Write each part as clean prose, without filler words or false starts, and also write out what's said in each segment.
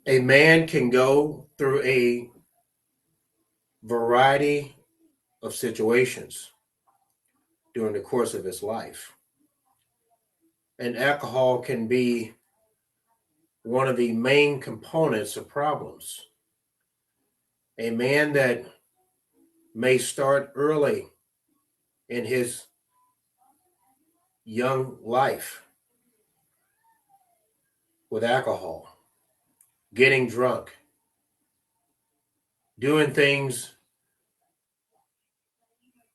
A man can go through a variety of situations during the course of his life. And alcohol can be one of the main components of problems. A man that may start early in his young life with alcohol, getting drunk, doing things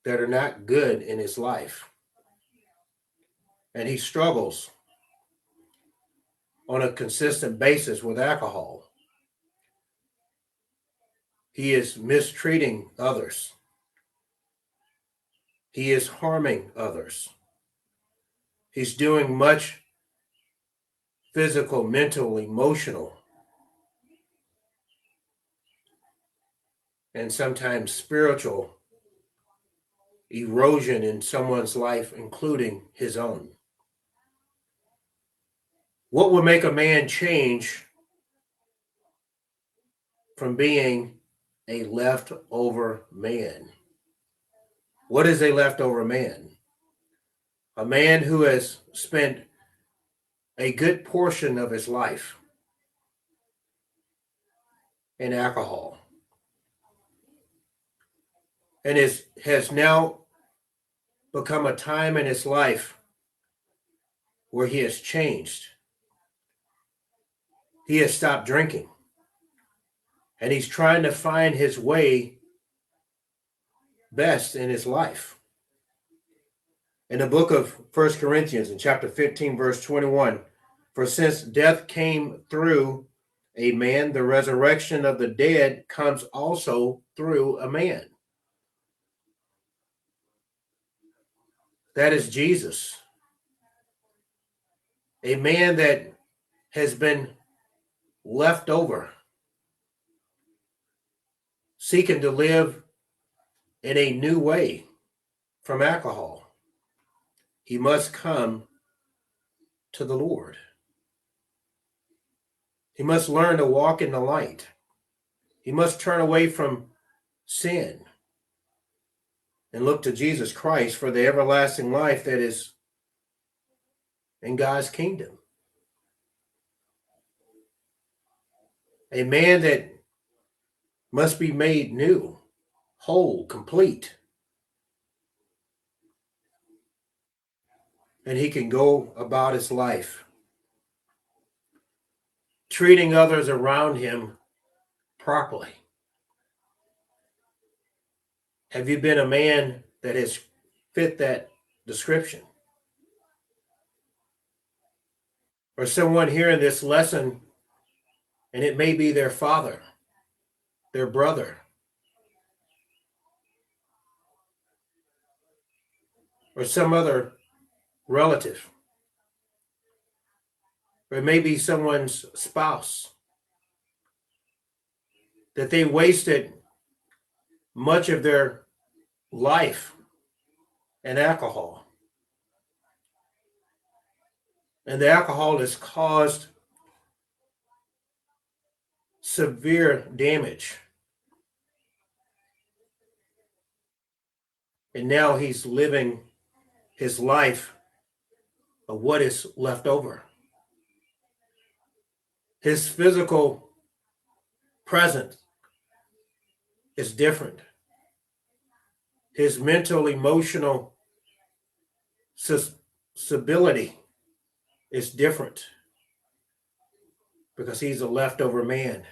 that are not good in his life, and he struggles on a consistent basis with alcohol. He is mistreating others. He is harming others. He's doing much physical, mental, emotional, and sometimes spiritual erosion in someone's life, including his own. What would make a man change from being a leftover man? What is a leftover man? A man who has spent a good portion of his life in alcohol and has now become a time in his life where he has changed. He has stopped drinking and he's trying to find his way best in his life. In the book of 1 Corinthians, in chapter 15, verse 21, for since death came through a man, the resurrection of the dead comes also through a man. That is Jesus, a man that has been left over, seeking to live in a new way from alcohol. He must come to the Lord. He must learn to walk in the light. He must turn away from sin and look to Jesus Christ for the everlasting life that is in God's kingdom. A man that must be made new, whole, complete. And he can go about his life treating others around him properly. Have you been a man that has fit that description? Or someone hearing this lesson, and it may be their father, their brother, or some other relative, or it may be someone's spouse, that they wasted much of their life in alcohol. And the alcohol has caused severe damage. And now he's living his life of what is left over. His physical presence is different. His mental, emotional stability is different because he's a leftover man.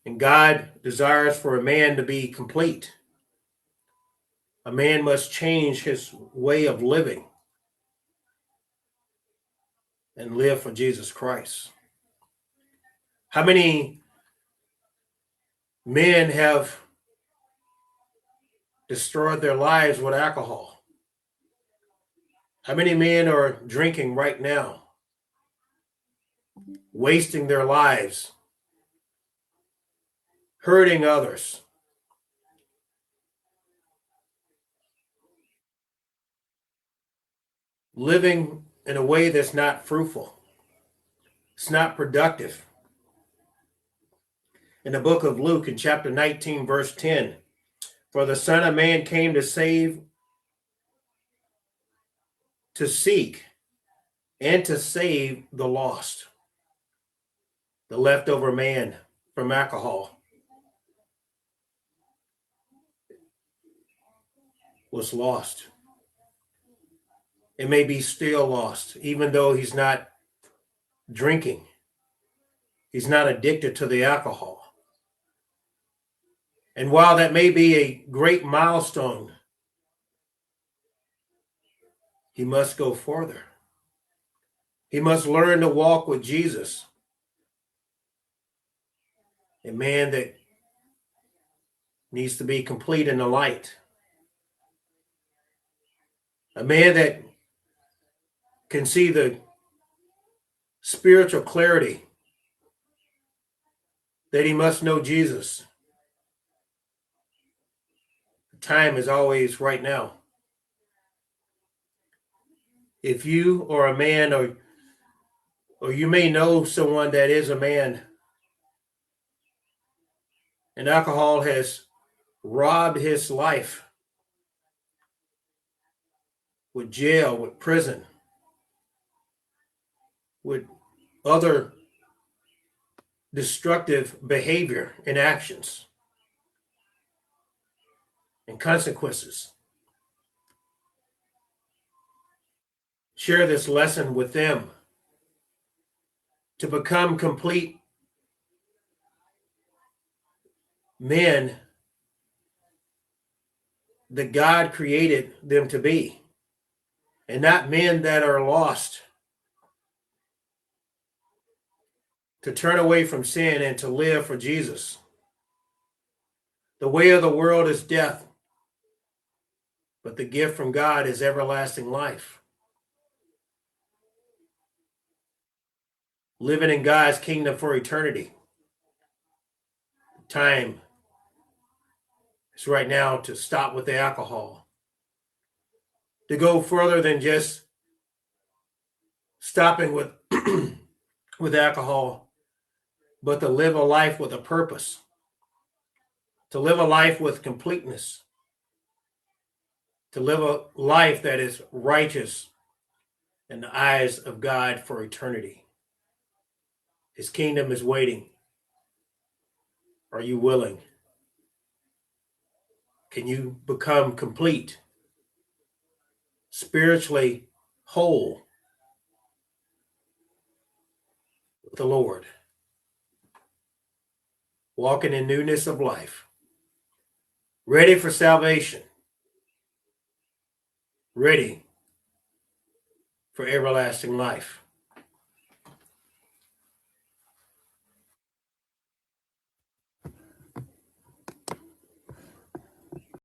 And God desires for a man to be complete. A man must change his way of living and live for Jesus Christ. How many men have destroyed their lives with alcohol? How many men are drinking right now, wasting their lives, hurting others? Living in a way that's not fruitful. It's not productive. In the book of Luke, in chapter 19, verse 10, for the Son of Man came to save, to seek, and to save the lost. The leftover man from alcohol was lost. It may be still lost, even though he's not drinking. He's not addicted to the alcohol. And while that may be a great milestone, he must go further. He must learn to walk with Jesus, a man that needs to be complete in the light, a man that can see the spiritual clarity that he must know Jesus. The time is always right now. If you are a man, or you may know someone that is a man, and alcohol has robbed his life with jail, with prison, with other destructive behavior and actions and consequences. Share this lesson with them to become complete men that God created them to be, and not men that are lost, to turn away from sin and to live for Jesus. The way of the world is death, but the gift from God is everlasting life. Living in God's kingdom for eternity. Time is right now to stop with the alcohol, to go further than just stopping with with alcohol, but to live a life with a purpose, to live a life with completeness, to live a life that is righteous in the eyes of God for eternity. His kingdom is waiting. Are you willing? Can you become complete, spiritually whole with the Lord, walking in newness of life, ready for salvation, ready for everlasting life?